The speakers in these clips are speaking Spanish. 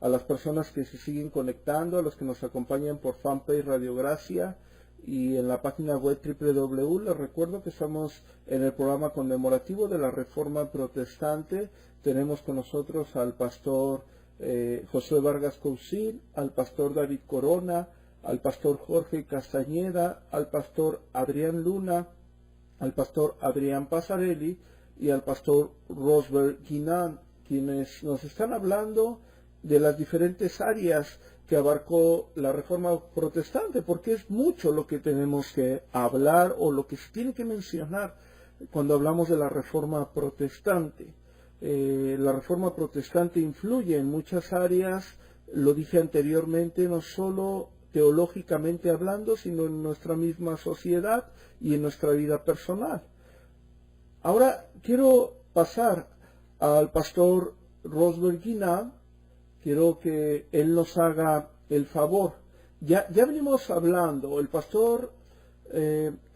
a las personas que se siguen conectando, a los que nos acompañan por fanpage Radio Gracia y en la página web www. Les recuerdo que estamos en el programa conmemorativo de la Reforma Protestante. Tenemos con nosotros al pastor Josué Vargas Cousil, al pastor David Corona, al pastor Jorge Castañeda, al pastor Adrián Luna, al pastor Adrián Pasarelli y al pastor Rosbert Guinan, quienes nos están hablando de las diferentes áreas que abarcó la Reforma Protestante, porque es mucho lo que tenemos que hablar o lo que se tiene que mencionar cuando hablamos de la Reforma Protestante. La Reforma Protestante influye en muchas áreas, lo dije anteriormente, no solo teológicamente hablando, sino en nuestra misma sociedad y en nuestra vida personal. Ahora quiero pasar al pastor Rosbert Guinan. Quiero que él nos haga el favor. Ya venimos hablando, el pastor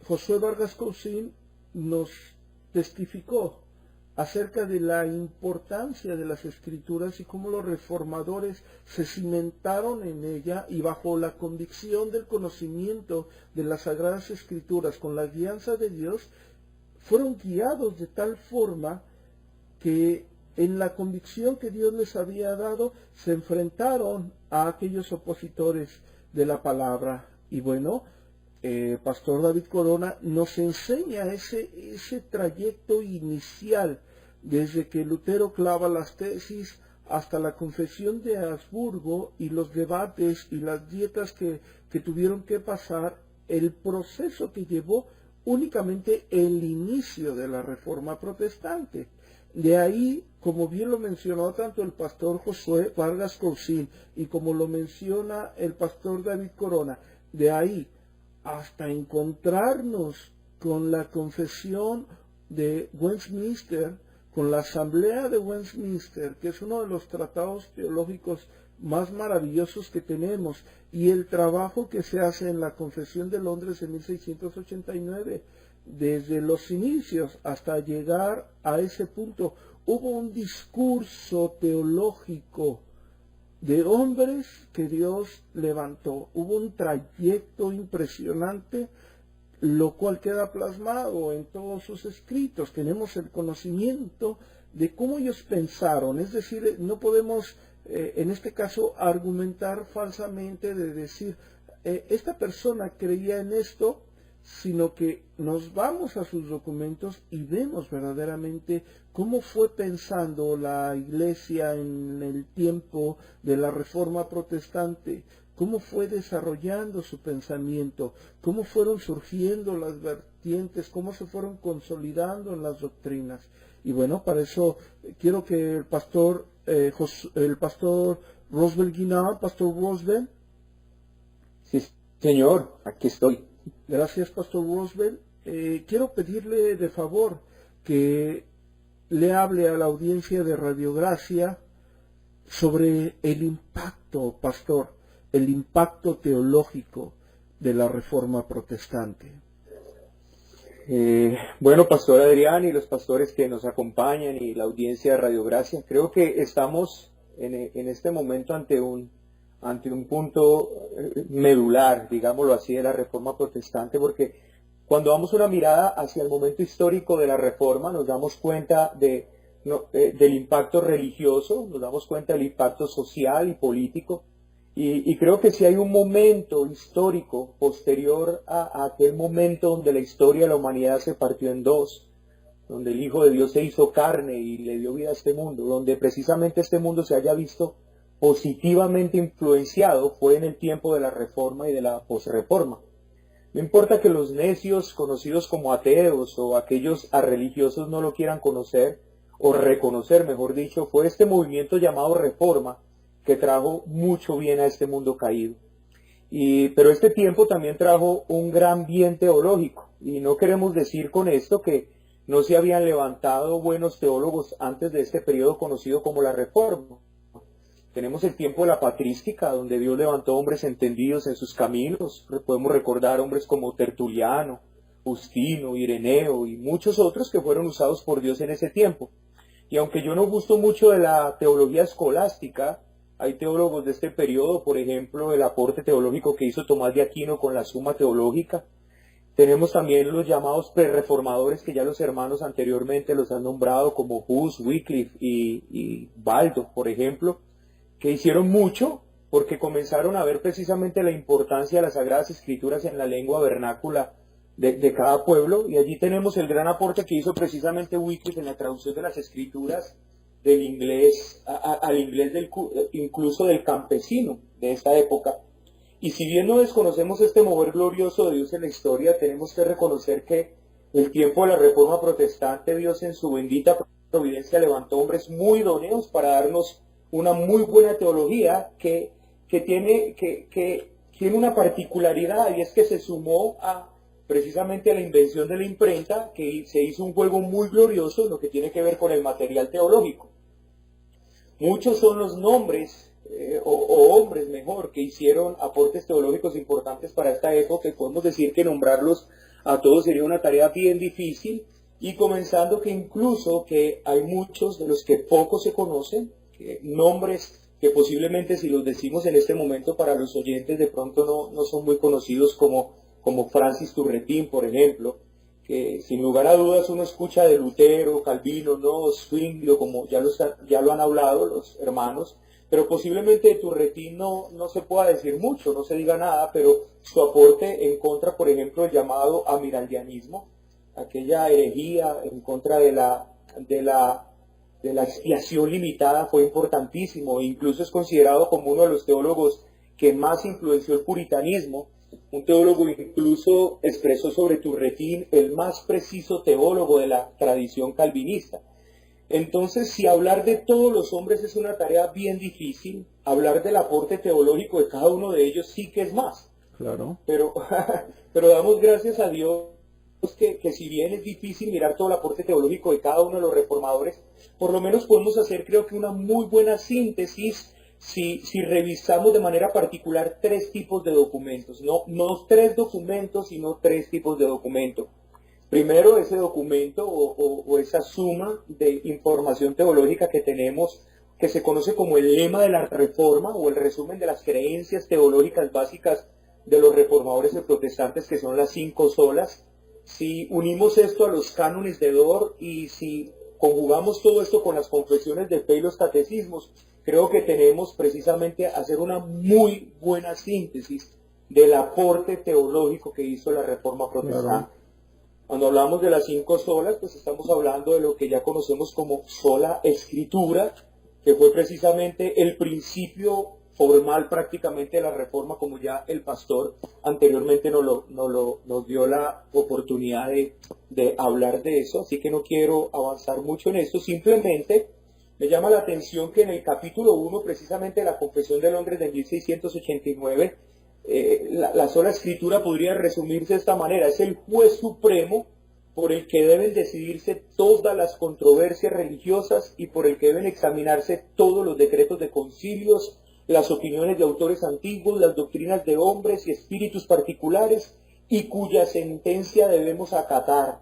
Josué Vargas Cousil nos testificó acerca de la importancia de las Escrituras y cómo los reformadores se cimentaron en ella y bajo la convicción del conocimiento de las Sagradas Escrituras, con la guianza de Dios, fueron guiados de tal forma que en la convicción que Dios les había dado, se enfrentaron a aquellos opositores de la palabra. Y bueno, Pastor David Corona nos enseña ese trayecto inicial, desde que Lutero clava las tesis hasta la confesión de Habsburgo y los debates y las dietas que tuvieron que pasar, el proceso que llevó únicamente el inicio de la Reforma Protestante. De ahí, como bien lo mencionó tanto el pastor Josué Vargas Cousil y como lo menciona el pastor David Corona, de ahí hasta encontrarnos con la confesión de Westminster, con la Asamblea de Westminster, que es uno de los tratados teológicos más maravillosos que tenemos, y el trabajo que se hace en la Confesión de Londres en 1689, desde los inicios hasta llegar a ese punto, hubo un discurso teológico de hombres que Dios levantó. Hubo un trayecto impresionante, lo cual queda plasmado en todos sus escritos. Tenemos el conocimiento de cómo ellos pensaron, es decir, no podemos en este caso argumentar falsamente de decir esta persona creía en esto, sino que nos vamos a sus documentos y vemos verdaderamente cómo fue pensando la Iglesia en el tiempo de la Reforma Protestante, cómo fue desarrollando su pensamiento, cómo fueron surgiendo las vertientes, cómo se fueron consolidando en las doctrinas. Y bueno, para eso quiero que el pastor Rosbert Guinan, pastor Rosbert. Sí, señor, aquí estoy. Gracias, pastor Rosbert. Quiero pedirle de favor que le hable a la audiencia de Radio Gracia sobre el impacto, pastor, el impacto teológico de la Reforma Protestante. Bueno, pastor Adrián y los pastores que nos acompañan y la audiencia de Radio Gracia, creo que estamos en este momento ante un punto medular, digámoslo así, de la Reforma Protestante, porque cuando damos una mirada hacia el momento histórico de la Reforma, nos damos cuenta del impacto religioso, nos damos cuenta del impacto social y político, y creo que si hay un momento histórico posterior a aquel momento donde la historia de la humanidad se partió en dos, donde el Hijo de Dios se hizo carne y le dio vida a este mundo, donde precisamente este mundo se haya visto positivamente influenciado, fue en el tiempo de la Reforma y de la posreforma. No importa que los necios, conocidos como ateos, o aquellos arreligiosos no lo quieran conocer, o reconocer, mejor dicho, fue este movimiento llamado Reforma que trajo mucho bien a este mundo caído. Pero este tiempo también trajo un gran bien teológico, y no queremos decir con esto que no se habían levantado buenos teólogos antes de este periodo conocido como la Reforma. Tenemos el tiempo de la patrística, donde Dios levantó hombres entendidos en sus caminos. Podemos recordar hombres como Tertuliano, Justino, Ireneo y muchos otros que fueron usados por Dios en ese tiempo. Y aunque yo no gusto mucho de la teología escolástica, Hay teólogos de este periodo, por ejemplo, el aporte teológico que hizo Tomás de Aquino con la Suma Teológica. Tenemos también los llamados prerreformadores, que ya los hermanos anteriormente los han nombrado, como Hus, Wycliffe y Baldo, por ejemplo, que hicieron mucho porque comenzaron a ver precisamente la importancia de las Sagradas Escrituras en la lengua vernácula de cada pueblo, y allí tenemos el gran aporte que hizo precisamente Wycliffe en la traducción de las Escrituras del inglés al inglés incluso del campesino de esta época. Y si bien no desconocemos este mover glorioso de Dios en la historia, tenemos que reconocer que el tiempo de la Reforma Protestante, Dios en su bendita providencia levantó hombres muy idóneos para darnos una muy buena teología que tiene una particularidad, y es que se sumó precisamente a la invención de la imprenta, que se hizo un juego muy glorioso en lo que tiene que ver con el material teológico. Muchos son los nombres, o hombres mejor, que hicieron aportes teológicos importantes para esta época, y podemos decir que nombrarlos a todos sería una tarea bien difícil, y comenzando que incluso que hay muchos de los que poco se conocen, nombres que posiblemente si los decimos en este momento para los oyentes de pronto no son muy conocidos, como Francis Turretín, por ejemplo, que sin lugar a dudas uno escucha de Lutero, Calvino, no, Zwinglio, como ya lo han hablado los hermanos, pero posiblemente de Turretín no se pueda decir mucho, no se diga nada, pero su aporte en contra, por ejemplo, del llamado amirandianismo, aquella herejía en contra de la expiación limitada, fue importantísimo, e incluso es considerado como uno de los teólogos que más influenció el puritanismo. Un teólogo incluso expresó sobre Turretín el más preciso teólogo de la tradición calvinista. Entonces, si hablar de todos los hombres es una tarea bien difícil, hablar del aporte teológico de cada uno de ellos sí que es más. Claro. Pero damos gracias a Dios que si bien es difícil mirar todo el aporte teológico de cada uno de los reformadores, por lo menos podemos hacer, creo que, una muy buena síntesis si revisamos de manera particular tres tipos de documentos, no tres documentos, sino tres tipos de documentos. Primero, ese documento o esa suma de información teológica que tenemos, que se conoce como el lema de la Reforma, o el resumen de las creencias teológicas básicas de los reformadores y protestantes, que son las 5 solas. Si unimos esto a los cánones de Dort y si conjugamos todo esto con las confesiones de fe y los catecismos, creo que tenemos precisamente hacer una muy buena síntesis del aporte teológico que hizo la Reforma Protestante. Claro. Cuando hablamos de las 5 solas, pues estamos hablando de lo que ya conocemos como sola escritura, que fue precisamente el principio formal prácticamente de la Reforma, como ya el pastor anteriormente nos dio la oportunidad de hablar de eso, así que no quiero avanzar mucho en esto. Simplemente me llama la atención que en el capítulo 1, precisamente de la Confesión de Londres de 1689, la sola escritura podría resumirse de esta manera: es el juez supremo por el que deben decidirse todas las controversias religiosas y por el que deben examinarse todos los decretos de concilios, las opiniones de autores antiguos, las doctrinas de hombres y espíritus particulares, y cuya sentencia debemos acatar.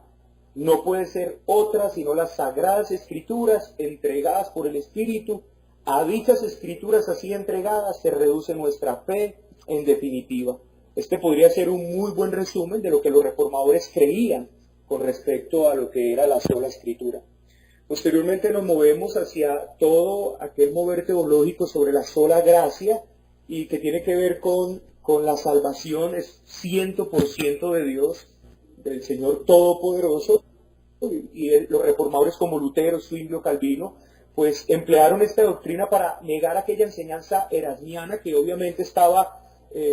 No puede ser otra sino las sagradas escrituras entregadas por el Espíritu. A dichas escrituras así entregadas se reduce nuestra fe en definitiva. Este podría ser un muy buen resumen de lo que los reformadores creían con respecto a lo que era la sola escritura. Posteriormente nos movemos hacia todo aquel mover teológico sobre la sola gracia, y que tiene que ver con la salvación, es 100% de Dios, del Señor Todopoderoso, y los reformadores como Lutero, Zwinglio, Calvino, pues emplearon esta doctrina para negar aquella enseñanza erasmiana que obviamente estaba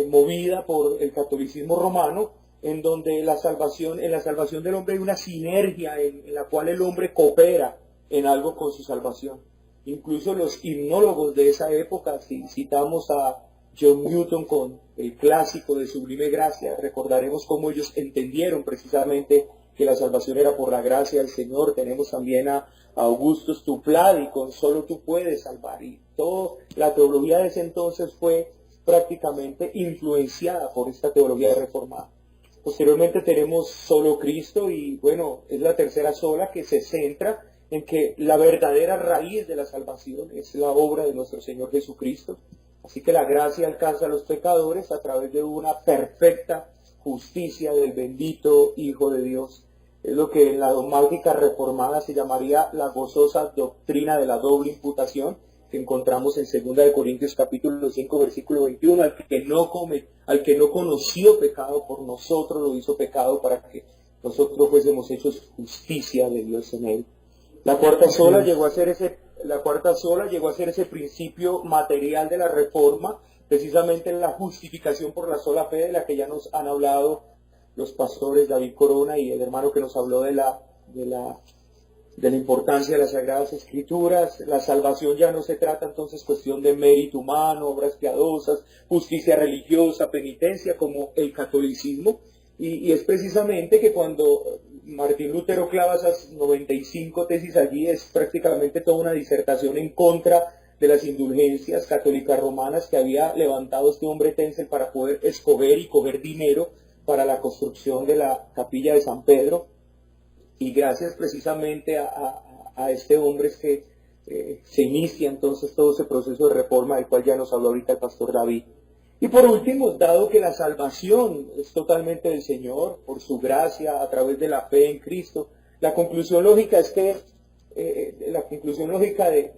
movida por el catolicismo romano, en donde en la salvación del hombre hay una sinergia en la cual el hombre coopera en algo con su salvación. Incluso los himnólogos de esa época, si citamos a John Newton con el clásico de Sublime Gracia, recordaremos cómo ellos entendieron precisamente que la salvación era por la gracia del Señor. Tenemos también a Augusto Stuplady con Solo tú puedes salvar, y toda la teología de ese entonces fue prácticamente influenciada por esta teología reformada. Posteriormente tenemos solo Cristo, y bueno, es la tercera sola que se centra en que la verdadera raíz de la salvación es la obra de nuestro Señor Jesucristo. Así que la gracia alcanza a los pecadores a través de una perfecta justicia del bendito Hijo de Dios. Es lo que en la dogmática reformada se llamaría la gozosa doctrina de la doble imputación, que encontramos en 2 Corintios capítulo 5, versículo 21, al que no conoció pecado, por nosotros lo hizo pecado para que nosotros fuésemos hechos justicia de Dios en él. La cuarta sola llegó a ser ese principio material de la Reforma, precisamente en la justificación por la sola fe, de la que ya nos han hablado los pastores David Corona y el hermano que nos habló de la importancia de las Sagradas Escrituras. La salvación ya no se trata entonces cuestión de mérito humano, obras piadosas, justicia religiosa, penitencia, como el catolicismo. Y es precisamente que cuando Martín Lutero clava esas 95 tesis allí, es prácticamente toda una disertación en contra de las indulgencias católicas romanas que había levantado este hombre Tetzel para poder escoger y coger dinero para la construcción de la capilla de San Pedro. Y gracias precisamente a este hombre es que se inicia entonces todo ese proceso de reforma del cual ya nos habló ahorita el pastor David. Y por último, dado que la salvación es totalmente del Señor, por su gracia, a través de la fe en Cristo, la conclusión lógica es que de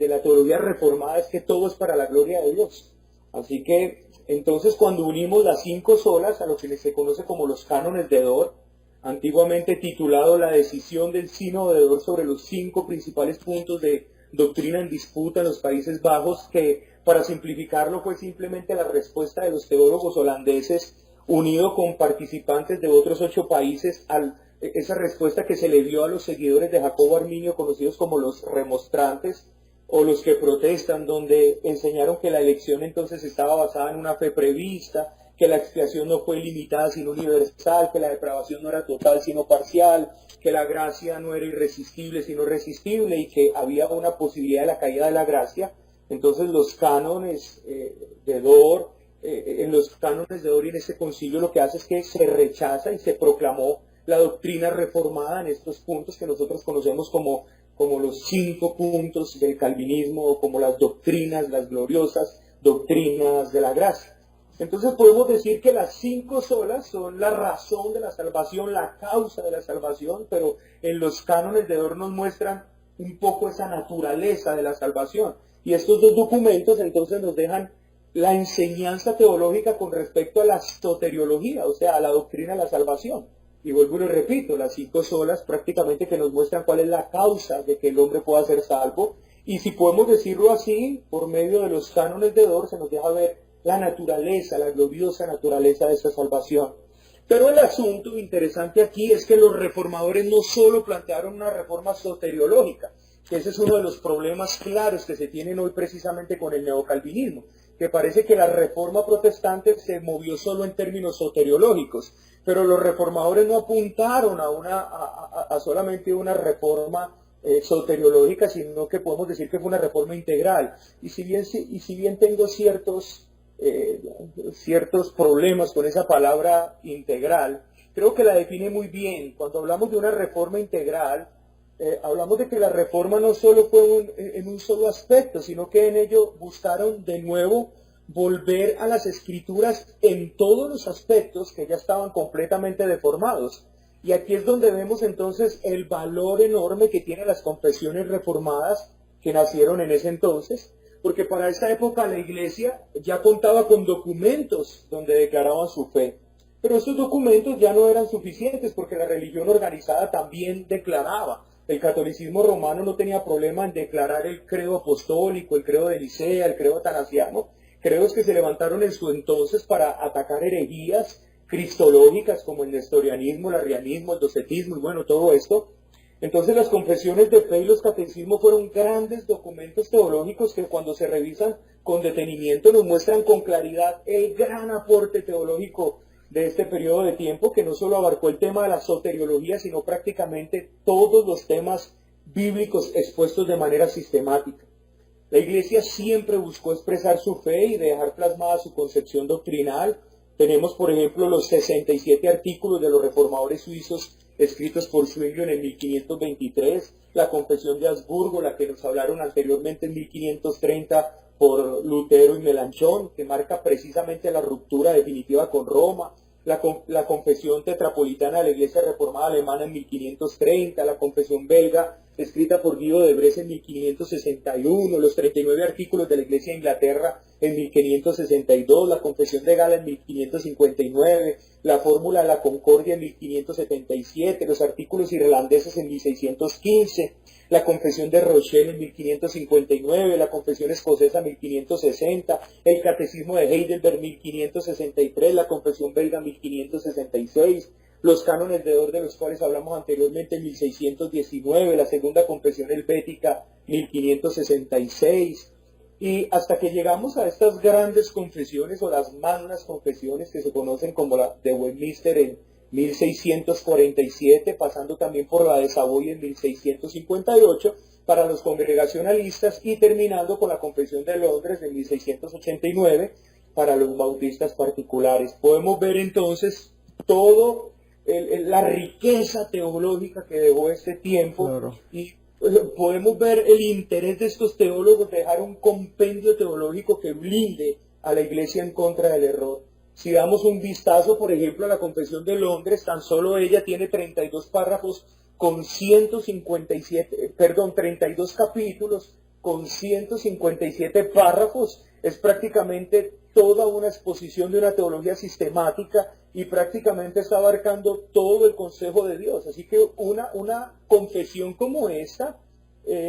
la teología reformada es que todo es para la gloria de Dios. Así que entonces cuando unimos las 5 solas a lo que se conoce como los cánones de Dort, antiguamente titulado La decisión del sínodo de Dort sobre los 5 principales puntos de doctrina en disputa en los Países Bajos, que para simplificarlo fue simplemente la respuesta de los teólogos holandeses unido con participantes de otros 8 países a esa respuesta que se le dio a los seguidores de Jacobo Arminio, conocidos como los remonstrantes o los que protestan, donde enseñaron que la elección entonces estaba basada en una fe prevista, que la expiación no fue limitada sino universal, que la depravación no era total sino parcial, que la gracia no era irresistible sino resistible y que había una posibilidad de la caída de la gracia. Entonces los cánones de Dort, en los cánones de Dort y en este concilio lo que hace es que se rechaza y se proclamó la doctrina reformada en estos puntos que nosotros conocemos como los 5 puntos del calvinismo, o como las doctrinas, las gloriosas doctrinas de la gracia. Entonces podemos decir que las 5 solas son la razón de la salvación, la causa de la salvación, pero en los cánones de Dort nos muestran un poco esa naturaleza de la salvación. Y estos 2 documentos entonces nos dejan la enseñanza teológica con respecto a la soteriología, o sea, a la doctrina de la salvación. Y vuelvo y lo repito, las 5 solas prácticamente que nos muestran cuál es la causa de que el hombre pueda ser salvo. Y si podemos decirlo así, por medio de los cánones de Dort se nos deja ver la naturaleza, la gloriosa naturaleza de esa salvación. Pero el asunto interesante aquí es que los reformadores no solo plantearon una reforma soteriológica, que ese es uno de los problemas claros que se tienen hoy precisamente con el neocalvinismo, que parece que la reforma protestante se movió solo en términos soteriológicos, pero los reformadores no apuntaron a solamente una reforma soteriológica, sino que podemos decir que fue una reforma integral. Y si bien tengo ciertos problemas con esa palabra integral, creo que la define muy bien. Cuando hablamos de una reforma integral, hablamos de que la reforma no solo fue en un solo aspecto, sino que en ello buscaron de nuevo volver a las escrituras en todos los aspectos que ya estaban completamente deformados. Y aquí es donde vemos entonces el valor enorme que tienen las confesiones reformadas que nacieron en ese entonces, porque para esa época la Iglesia ya contaba con documentos donde declaraban su fe. Pero estos documentos ya no eran suficientes porque la religión organizada también declaraba. El catolicismo romano no tenía problema en declarar el credo apostólico, el credo de Nicea, el credo atanasiano, credos que se levantaron en su entonces para atacar herejías cristológicas como el nestorianismo, el arrianismo, el docetismo y bueno, todo esto. Entonces las confesiones de fe y los catecismos fueron grandes documentos teológicos que cuando se revisan con detenimiento nos muestran con claridad el gran aporte teológico de este periodo de tiempo, que no solo abarcó el tema de la soteriología, sino prácticamente todos los temas bíblicos expuestos de manera sistemática. La Iglesia siempre buscó expresar su fe y dejar plasmada su concepción doctrinal. Tenemos, por ejemplo, los 67 artículos de los reformadores suizos escritos por Zwinglio en 1523, la Confesión de Habsburgo, la que nos hablaron anteriormente en 1530 por Lutero y Melanchthon, que marca precisamente la ruptura definitiva con Roma, la Confesión Tetrapolitana de la Iglesia Reformada Alemana en 1530, la Confesión belga escrita por Guido de Bresse en 1561, los 39 artículos de la Iglesia de Inglaterra en 1562, la Confesión de Gala en 1559, la Fórmula de la Concordia en 1577, los artículos irlandeses en 1615, la Confesión de Rochelle en 1559, la Confesión Escocesa en 1560, el Catecismo de Heidelberg en 1563, la Confesión belga en 1566, los cánones de Dort de los cuales hablamos anteriormente en 1619, la Segunda Confesión Helvética 1566, y hasta que llegamos a estas grandes confesiones o las magnas confesiones que se conocen como la de Westminster en 1647, pasando también por la de Savoy en 1658 para los congregacionalistas y terminando con la Confesión de Londres de 1689 para los bautistas particulares. Podemos ver entonces todo la riqueza teológica que dejó este tiempo. Claro. Y podemos ver el interés de estos teólogos de dejar un compendio teológico que blinde a la Iglesia en contra del error. Si damos un vistazo, por ejemplo, a la Confesión de Londres, tan solo ella tiene 32 párrafos con 32 capítulos con 157 párrafos. Es prácticamente toda una exposición de una teología sistemática y prácticamente está abarcando todo el consejo de Dios. Así que una confesión como esta,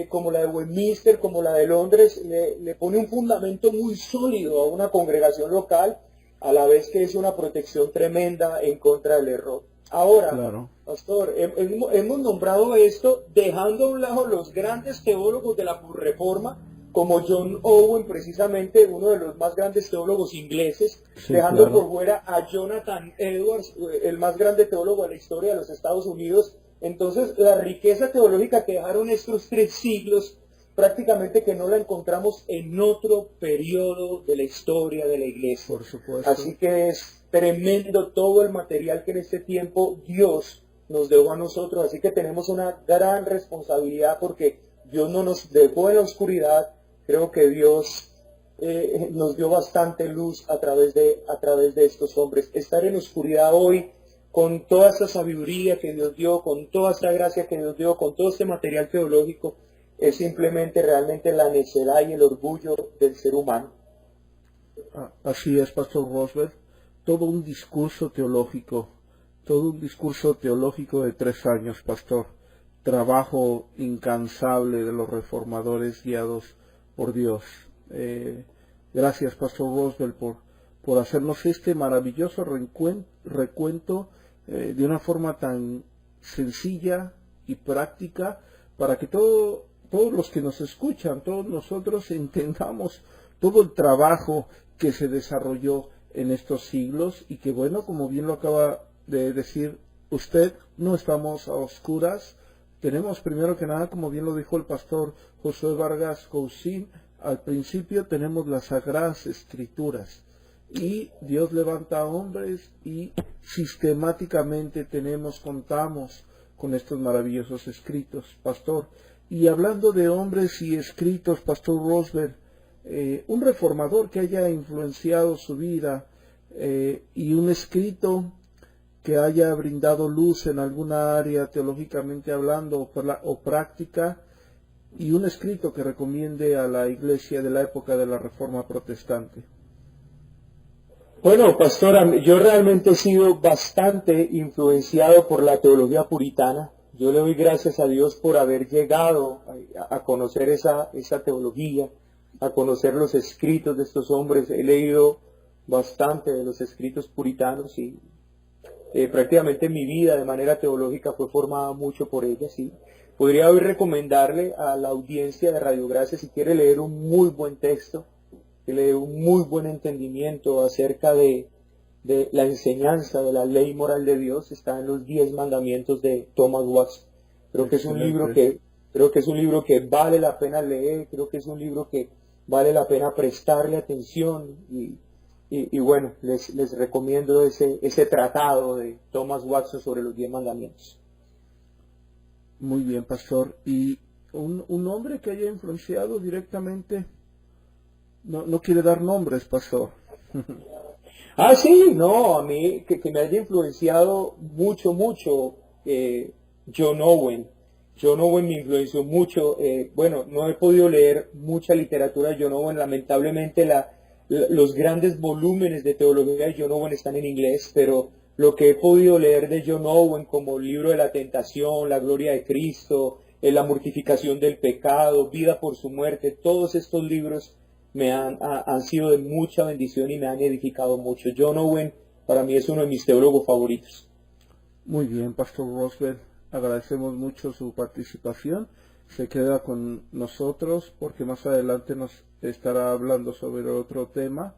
como la de Westminster, como la de Londres, le pone un fundamento muy sólido a una congregación local, a la vez que es una protección tremenda en contra del error. Ahora, claro, pastor, hemos nombrado esto dejando a un lado los grandes teólogos de la Reforma, como John Owen, precisamente uno de los más grandes teólogos ingleses, sí, dejando claro por fuera a Jonathan Edwards, el más grande teólogo de la historia de los Estados Unidos. Entonces, la riqueza teológica que dejaron estos 3 siglos, prácticamente que no la encontramos en otro periodo de la historia de la Iglesia. Por supuesto. Así que es tremendo todo el material que en este tiempo Dios nos dejó a nosotros. Así que tenemos una gran responsabilidad porque Dios no nos dejó en la oscuridad. Creo que Dios nos dio bastante luz a través de estos hombres. Estar en oscuridad hoy, con toda esa sabiduría que Dios dio, con toda esa gracia que Dios dio, con todo este material teológico, es simplemente realmente la necedad y el orgullo del ser humano. Así es, Pastor Rosberg. Todo un discurso teológico de 3 años, Pastor. Trabajo incansable de los reformadores guiados por Dios. Gracias, Pastor Rosberg, por hacernos este maravilloso recuento de una forma tan sencilla y práctica para que todos los que nos escuchan, todos nosotros entendamos todo el trabajo que se desarrolló en estos siglos y que, bueno, como bien lo acaba de decir usted, no estamos a oscuras. Tenemos primero que nada, como bien lo dijo el pastor Josué Vargas Cousin, al principio tenemos las Sagradas Escrituras y Dios levanta a hombres y sistemáticamente contamos con estos maravillosos escritos, pastor. Y hablando de hombres y escritos, Pastor Rosberg, un reformador que haya influenciado su vida y un escrito que haya brindado luz en alguna área teológicamente hablando o práctica, y un escrito que recomiende a la iglesia de la época de la Reforma Protestante. Bueno, pastora, yo realmente he sido bastante influenciado por la teología puritana. Yo le doy gracias a Dios por haber llegado a conocer esa teología, a conocer los escritos de estos hombres. He leído bastante de los escritos puritanos y prácticamente mi vida de manera teológica fue formada mucho por ellas. ¿Sí? Podría hoy recomendarle a la audiencia de Radio Gracia, si quiere leer un muy buen texto, que le dé un muy buen entendimiento acerca de la enseñanza de la ley moral de Dios, está en los 10 mandamientos de Thomas Watson. Creo que es un libro que vale la pena leer, creo que es un libro que vale la pena prestarle atención y bueno, les recomiendo ese tratado de Thomas Watson sobre los 10 mandamientos. Muy bien, pastor. ¿Y un hombre que haya influenciado directamente? No quiere dar nombres, pastor. Ah, sí, no, a mí que me haya influenciado mucho, John Owen. John Owen me influenció mucho. Bueno, no he podido leer mucha literatura de John Owen. Lamentablemente los grandes volúmenes de teología de John Owen están en inglés, pero lo que he podido leer de John Owen, como el libro de la tentación, la gloria de Cristo, la mortificación del pecado, vida por su muerte, todos estos libros han sido de mucha bendición y me han edificado mucho. John Owen para mí es uno de mis teólogos favoritos. Muy bien, pastor Roosevelt. Agradecemos mucho su participación. Se queda con nosotros porque más adelante nos estará hablando sobre otro tema.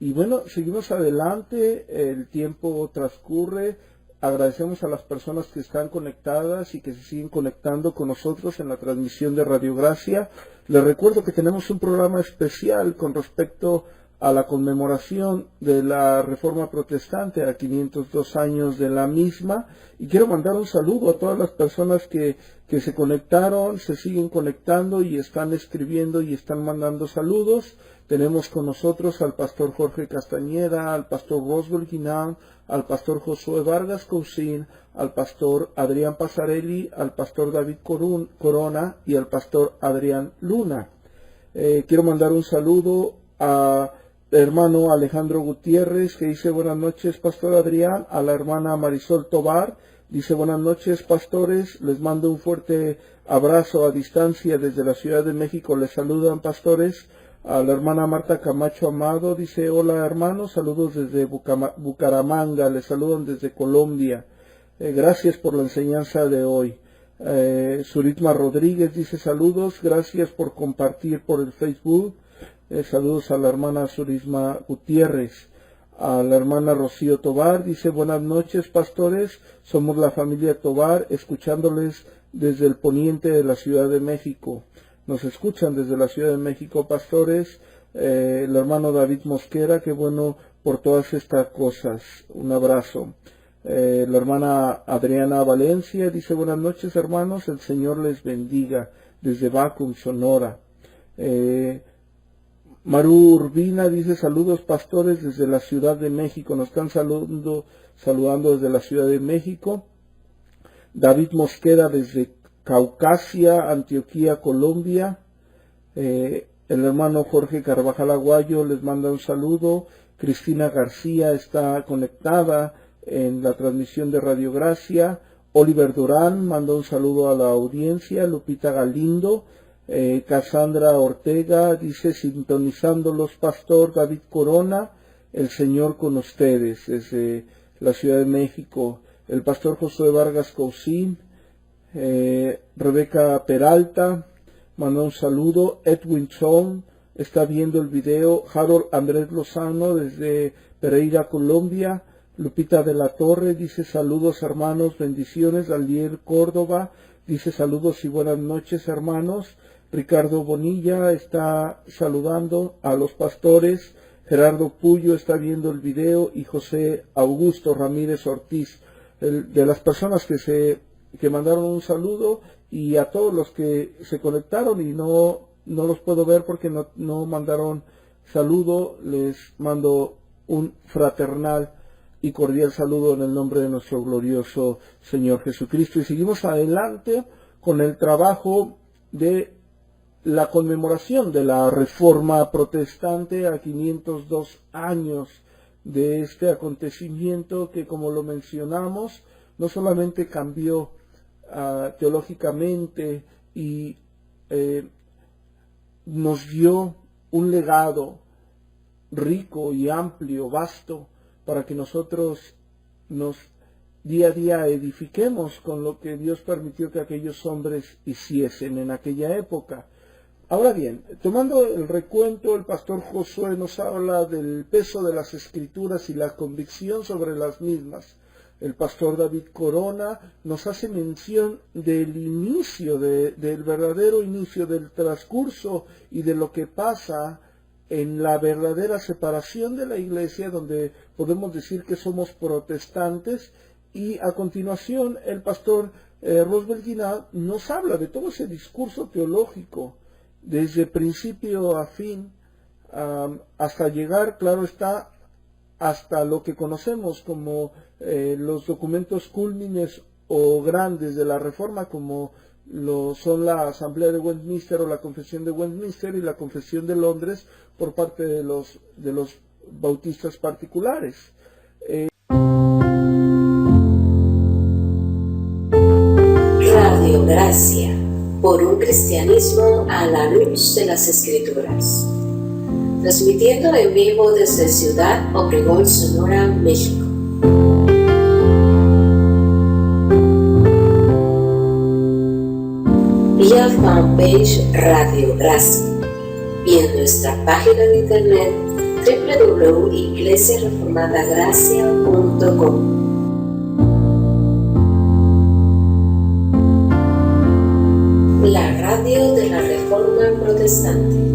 Y bueno, seguimos adelante, el tiempo transcurre. Agradecemos a las personas que están conectadas y que se siguen conectando con nosotros en la transmisión de Radio Gracia. Les recuerdo que tenemos un programa especial con respecto a la conmemoración de la Reforma Protestante, a 502 años de la misma, y quiero mandar un saludo a todas las personas que se conectaron, se siguen conectando y están escribiendo y están mandando saludos. Tenemos con nosotros al pastor Jorge Castañeda, al pastor Roswell Guinán, al pastor Josué Vargas Cousin, al pastor Adrián Pasarelli, al pastor David Corona y al pastor Adrián Luna. Quiero mandar un saludo a hermano Alejandro Gutiérrez, que dice buenas noches, pastor Adrián, a la hermana Marisol Tobar, dice buenas noches, pastores, les mando un fuerte abrazo a distancia desde la Ciudad de México, les saludan, pastores. A la hermana Marta Camacho Amado, dice hola hermanos, saludos desde Bucaramanga, les saludan desde Colombia, gracias por la enseñanza de hoy. Suritma Rodríguez dice saludos, gracias por compartir por el Facebook. Saludos a la hermana Surisma Gutiérrez. A la hermana Rocío Tobar dice buenas noches pastores, somos la familia Tobar escuchándoles desde el poniente de la Ciudad de México. Nos escuchan desde la Ciudad de México, pastores. El hermano David Mosquera, qué bueno por todas estas cosas. Un abrazo. La hermana Adriana Valencia dice buenas noches hermanos, el Señor les bendiga desde Bacum, Sonora. Maru Urbina dice saludos pastores desde la Ciudad de México, nos están saludando desde la Ciudad de México. David Mosquera desde Caucasia, Antioquía, Colombia. El hermano Jorge Carvajal Aguayo les manda un saludo. Cristina García está conectada en la transmisión de Radio Gracia. Oliver Durán manda un saludo a la audiencia. Lupita Galindo. Cassandra Ortega dice sintonizándolos pastor David Corona, el Señor con ustedes desde la Ciudad de México. El pastor Josué Vargas Cousin, Rebeca Peralta manda un saludo. Edwin Chong está viendo el video. Harold Andrés Lozano desde Pereira, Colombia. Lupita de la Torre dice saludos hermanos, bendiciones. Alier Córdoba dice saludos y buenas noches hermanos. Ricardo Bonilla está saludando a los pastores. Gerardo Puyo está viendo el video y José Augusto Ramírez Ortiz, de las personas que mandaron un saludo, y a todos los que se conectaron y no los puedo ver porque no mandaron saludo, les mando un fraternal y cordial saludo en el nombre de nuestro glorioso Señor Jesucristo. Y seguimos adelante con el trabajo de la conmemoración de la Reforma Protestante a 502 años de este acontecimiento que, como lo mencionamos, no solamente cambió teológicamente y nos dio un legado rico y amplio, vasto, para que nosotros nos día a día edifiquemos con lo que Dios permitió que aquellos hombres hiciesen en aquella época. Ahora bien, tomando el recuento, el pastor Josué nos habla del peso de las Escrituras y la convicción sobre las mismas. El pastor David Corona nos hace mención del inicio, del verdadero inicio, del transcurso y de lo que pasa en la verdadera separación de la iglesia, donde podemos decir que somos protestantes. Y a continuación el pastor Roosevelt Guinat nos habla de todo ese discurso teológico, desde principio a fin, hasta llegar, claro está, hasta lo que conocemos como los documentos cúlmines o grandes de la Reforma, como lo son la Asamblea de Westminster o la Confesión de Westminster y la Confesión de Londres por parte de los bautistas particulares. Radio Gracia, por un cristianismo a la luz de las Escrituras. Transmitiendo en vivo desde Ciudad Obregón, Sonora, México. Vía fanpage Radio Gracia y en nuestra página de internet www.iglesiareformadagracia.com. La radio de la Reforma Protestante.